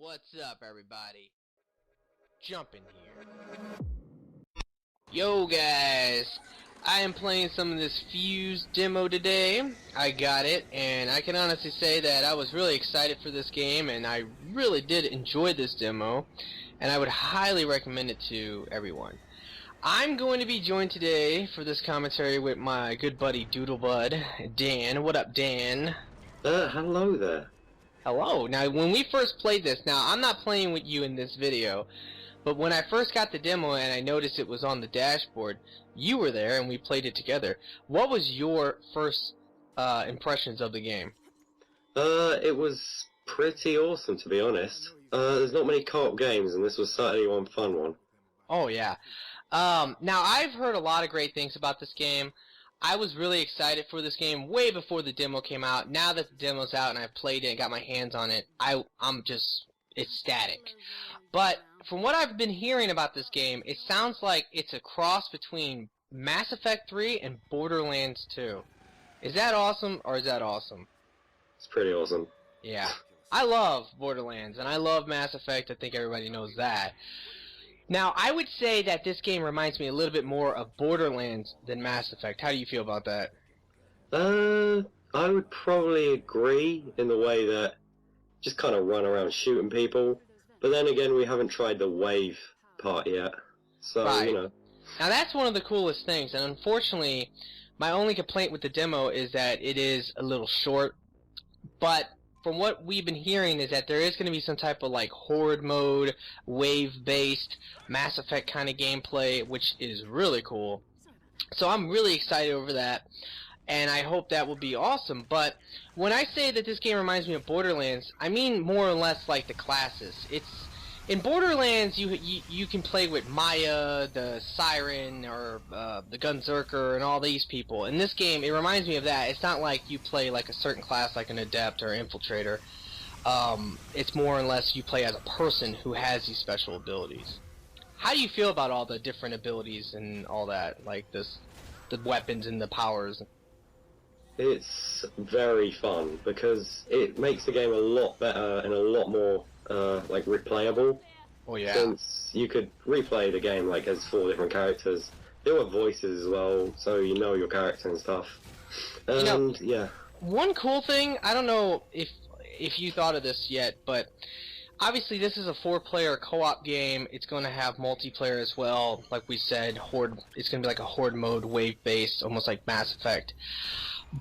What's up, everybody? Jump in here. Yo, guys! I am playing some of this Fuse demo today. I got it, and I can honestly say that I was really excited for this game, and I really did enjoy this demo, and I would highly recommend it to everyone. I'm going to be joined today for this commentary with my good buddy Doodlebud, Dan. What up, Dan? Hello there. Hello. Now, when we first played this, now I'm not playing with you in this video, but when I first got the demo and I noticed it was on the dashboard, you were there and we played it together. What was your first impressions of the game? It was pretty awesome, to be honest. There's not many co-op games, and this was certainly one fun one. Oh, yeah. Now, I've heard a lot of great things about this game. I was really excited for this game way before the demo came out. Now that the demo's out and I've played it and got my hands on it, I'm just ecstatic. But from what I've been hearing about this game, it sounds like it's a cross between Mass Effect 3 and Borderlands 2. Is that awesome, or is that awesome? It's pretty awesome. Yeah. I love Borderlands, and I love Mass Effect. I think everybody knows that. Now, I would say that this game reminds me a little bit more of Borderlands than Mass Effect. How do you feel about that? I would probably agree in the way that just kind of run around shooting people. But then again, we haven't tried the wave part yet. So, right. You know. Now, that's one of the coolest things, and unfortunately, my only complaint with the demo is that it is a little short. But from what we've been hearing is that there is going to be some type of like horde mode, wave-based, Mass Effect kind of gameplay, which is really cool. So I'm really excited over that, and I hope that will be awesome. But when I say that this game reminds me of Borderlands, I mean more or less like the classes. In Borderlands, you can play with Maya, the Siren, or the Gunzerker, and all these people. In this game, it reminds me of that. It's not like you play like a certain class, like an Adept or Infiltrator. It's more or less you play as a person who has these special abilities. How do you feel about all the different abilities and all that, like the weapons and the powers? It's very fun because it makes the game a lot better and a lot more like replayable. Oh yeah. Since you could replay the game like as 4 different characters. There were voices as well, so you know your character and stuff. And yeah. One cool thing, I don't know if you thought of this yet, but obviously this is a 4-player co-op game. It's going to have multiplayer as well. Like we said, horde. It's going to be like a horde mode, wave-based, almost like Mass Effect.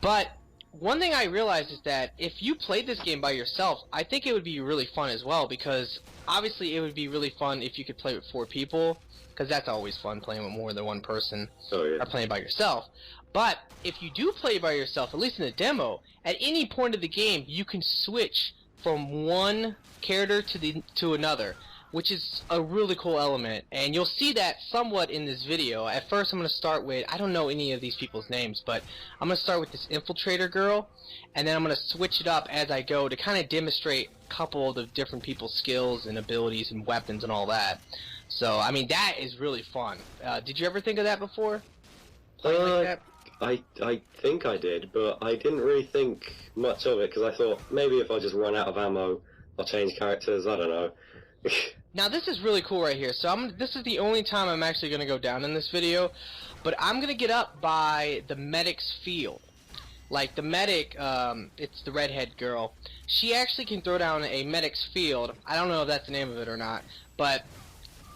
But one thing I realized is that if you played this game by yourself, I think it would be really fun as well, because obviously it would be really fun if you could play with 4 people, because that's always fun playing with more than one person, or playing by yourself. But if you do play by yourself, at least in the demo, at any point of the game you can switch from one character to another, which is a really cool element, and you'll see that somewhat in this video. At first I'm going to start with, I don't know any of these people's names, but I'm going to start with this Infiltrator girl, and then I'm going to switch it up as I go to kind of demonstrate a couple of the different people's skills and abilities and weapons and all that. So, I mean, that is really fun. Did you ever think of that before? Playing like that? I think I did, but I didn't really think much of it, because I thought maybe if I just run out of ammo, I'll change characters, I don't know. Now this is really cool right here. So this is the only time I'm actually going to go down in this video, but I'm going to get up by the medic's field. Like the medic, it's the redhead girl. She actually can throw down a medic's field. I don't know if that's the name of it or not, but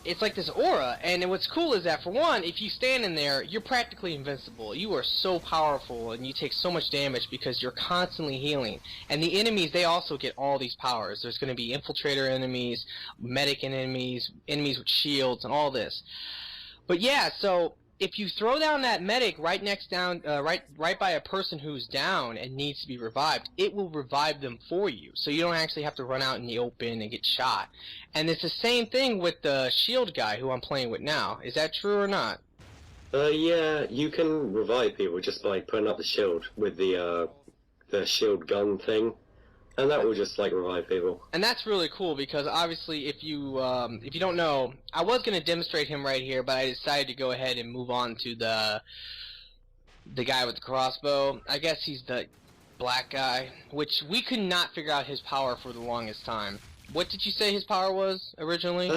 it's like this aura, and what's cool is that, for one, if you stand in there, you're practically invincible. You are so powerful, and you take so much damage because you're constantly healing. And the enemies, they also get all these powers. There's going to be infiltrator enemies, medic enemies, enemies with shields, and all this. But yeah, so if you throw down that medic right right by a person who's down and needs to be revived, it will revive them for you. So you don't actually have to run out in the open and get shot. And it's the same thing with the shield guy who I'm playing with now. Is that true or not? Yeah, you can revive people just by putting up the shield with the shield gun thing. And that will just like revive people. And that's really cool, because obviously if you don't know, I was going to demonstrate him right here, but I decided to go ahead and move on to the guy with the crossbow. I guess he's the black guy, which we could not figure out his power for the longest time. What did you say his power was originally?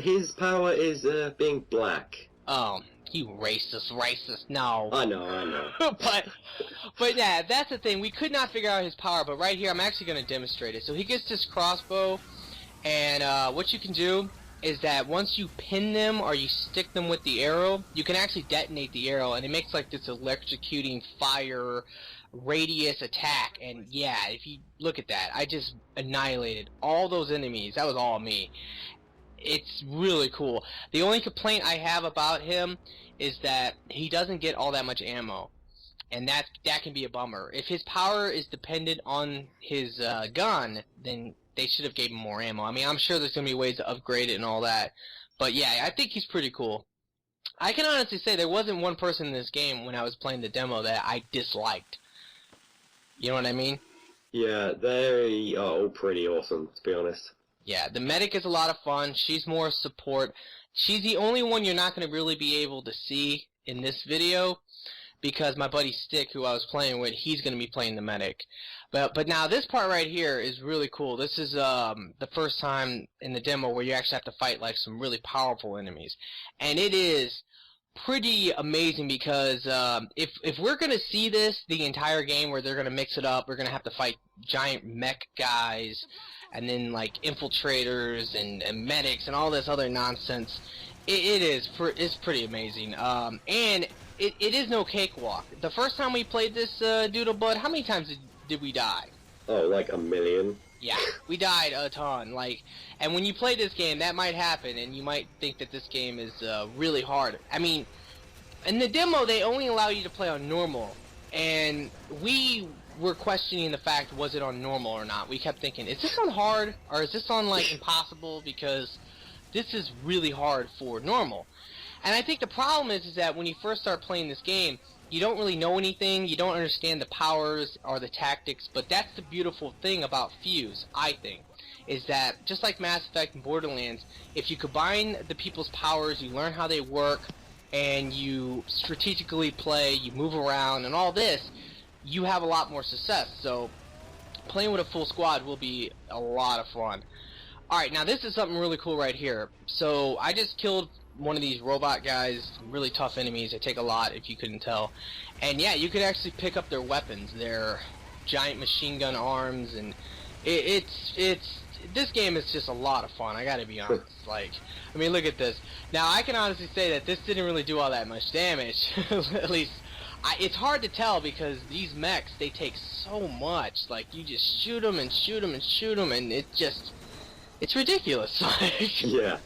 His power is being black. Oh, you racist. No. I know. but yeah, that's the thing. We could not figure out his power, but right here, I'm actually going to demonstrate it. So he gets this crossbow, and what you can do is that once you pin them or you stick them with the arrow, you can actually detonate the arrow, and it makes like this electrocuting fire radius attack. And yeah, if you look at that, I just annihilated all those enemies. That was all me. It's really cool. The only complaint I have about him is that he doesn't get all that much ammo, and that can be a bummer. If his power is dependent on his gun, then they should have gave him more ammo. I mean, I'm sure there's going to be ways to upgrade it and all that. But yeah, I think he's pretty cool. I can honestly say there wasn't one person in this game when I was playing the demo that I disliked. You know what I mean? Yeah, they are all pretty awesome, to be honest. Yeah, the medic is a lot of fun. She's more support. She's the only one you're not going to really be able to see in this video, because my buddy Stick, who I was playing with, he's going to be playing the medic. But now this part right here is really cool. This is the first time in the demo where you actually have to fight like some really powerful enemies, and it is pretty amazing because if we're going to see this the entire game where they're going to mix it up, we're going to have to fight giant mech guys and then like infiltrators and medics and all this other nonsense. It's pretty amazing. And it is no cakewalk. The first time we played this Doodle Bud, how many times did we die? Oh, like a million. Yeah, we died a ton. And when you play this game, that might happen, and you might think that this game is really hard. I mean, in the demo, they only allow you to play on normal, and we were questioning the fact, was it on normal or not? We kept thinking, is this on hard, or is this on, like, impossible, because this is really hard for normal. And I think the problem is that when you first start playing this game, you don't really know anything, you don't understand the powers or the tactics, but that's the beautiful thing about Fuse, I think, is that just like Mass Effect and Borderlands, if you combine the people's powers, you learn how they work, and you strategically play, you move around, and all this, you have a lot more success. So playing with a full squad will be a lot of fun. Alright, now this is something really cool right here. So I just killed one of these robot guys, really tough enemies. They take a lot, if you couldn't tell. And yeah, you could actually pick up their weapons, their giant machine gun arms, and it's this game is just a lot of fun, I gotta be honest. I mean, look at this. Now, I can honestly say that this didn't really do all that much damage. At least, it's hard to tell because these mechs, they take so much. Like, you just shoot them and shoot them and shoot them, and it's ridiculous. Yeah.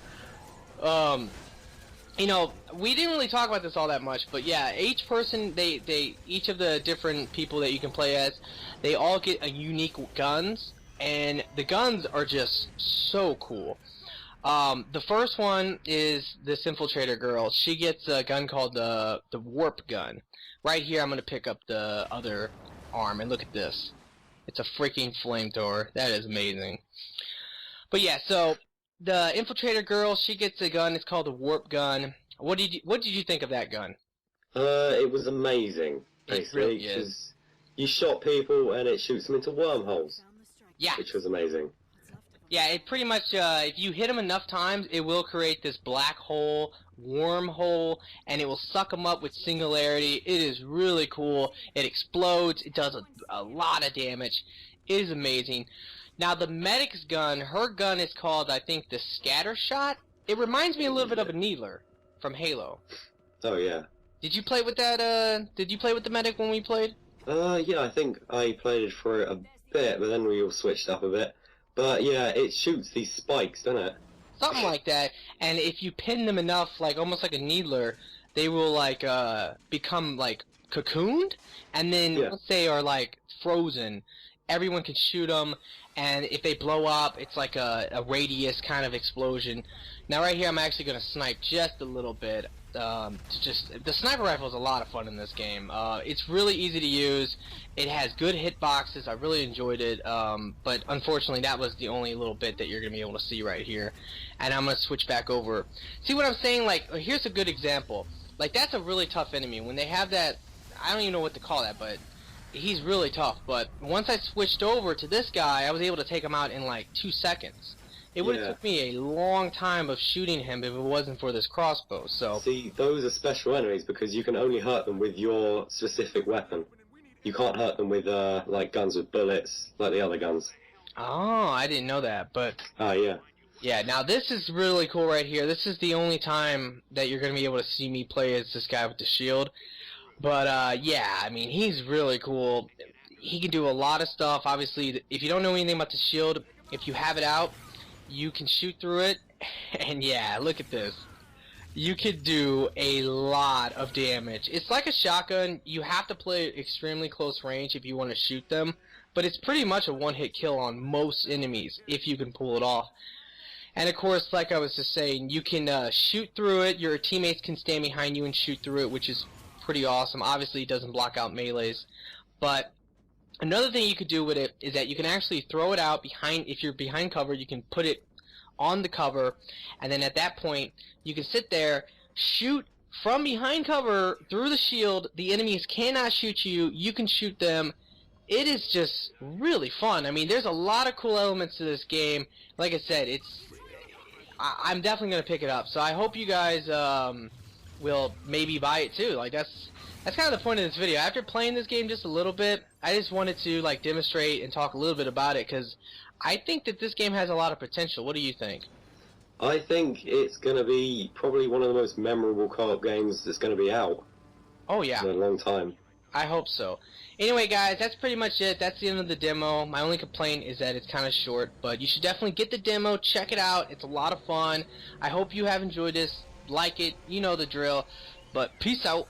You know, we didn't really talk about this all that much, but yeah, each person, each of the different people that you can play as, they all get a unique guns, and the guns are just so cool. The first one is this infiltrator girl. She gets a gun called the warp gun. Right here, I'm gonna pick up the other arm, and look at this. It's a freaking flamethrower. That is amazing. But yeah, so the infiltrator girl, she gets a gun. It's called the warp gun. What did you think of that gun? It was amazing. Basically, it really is. You shot people and it shoots them into wormholes. Yeah. Which was amazing. Yeah, it pretty much, if you hit them enough times, it will create this black hole, wormhole, and it will suck them up with Singularity. It is really cool. It explodes. It does a lot of damage. It is amazing. Now, the medic's gun, her gun is called, I think, the Scatter Shot. It reminds me a little bit of a Needler from Halo. Oh, yeah. Did you play with that, did you play with the medic when we played? Yeah, I think I played it for a bit, but then we all switched up a bit. But yeah, it shoots these spikes, doesn't it? Something like that, and if you pin them enough, like almost like a Needler, they will like become like cocooned, and then once they are like frozen, everyone can shoot them, and if they blow up, it's like a radius kind of explosion. Now right here, I'm actually going to snipe just a little bit. The sniper rifle is a lot of fun in this game. It's really easy to use. It has good hitboxes. I really enjoyed it, but unfortunately that was the only little bit that you're going to be able to see right here. And I'm going to switch back over. See what I'm saying? Like, here's a good example. Like, that's a really tough enemy. When they have that, I don't even know what to call that, but he's really tough. But once I switched over to this guy, I was able to take him out in like 2 seconds. It would have Yeah. took me a long time of shooting him if it wasn't for this crossbow. So See, those are special enemies because you can only hurt them with your specific weapon. You can't hurt them with, like, guns with bullets, like the other guns. oh, I didn't know that, but Ah, yeah. yeah, now this is really cool right here. This is the only time that you're going to be able to see me play as this guy with the shield. But, yeah, I mean, he's really cool. He can do a lot of stuff. Obviously, if you don't know anything about the shield, if you have it out, you can shoot through it. And, yeah, look at this. You could do a lot of damage. It's like a shotgun. You have to play extremely close range if you want to shoot them. But it's pretty much a one-hit kill on most enemies if you can pull it off. And of course, like I was just saying, you can shoot through it. Your teammates can stand behind you and shoot through it, which is pretty awesome. Obviously, it doesn't block out melees. But another thing you could do with it is that you can actually throw it out behind. If you're behind cover, you can put it on the cover, and then at that point, you can sit there, shoot from behind cover through the shield. The enemies cannot shoot you. You can shoot them. It is just really fun. I mean, there's a lot of cool elements to this game. Like I said, I'm definitely going to pick it up. So I hope you guys will maybe buy it too. Like that's kind of the point of this video. After playing this game just a little bit, I just wanted to like demonstrate and talk a little bit about it because I think that this game has a lot of potential. What do you think? I think it's going to be probably one of the most memorable co-op games that's going to be out Oh yeah, in a long time. I hope so. Anyway, guys, that's pretty much it. That's the end of the demo. My only complaint is that it's kind of short, but you should definitely get the demo, check it out. It's a lot of fun. I hope you have enjoyed this. Like it, you know the drill. But peace out.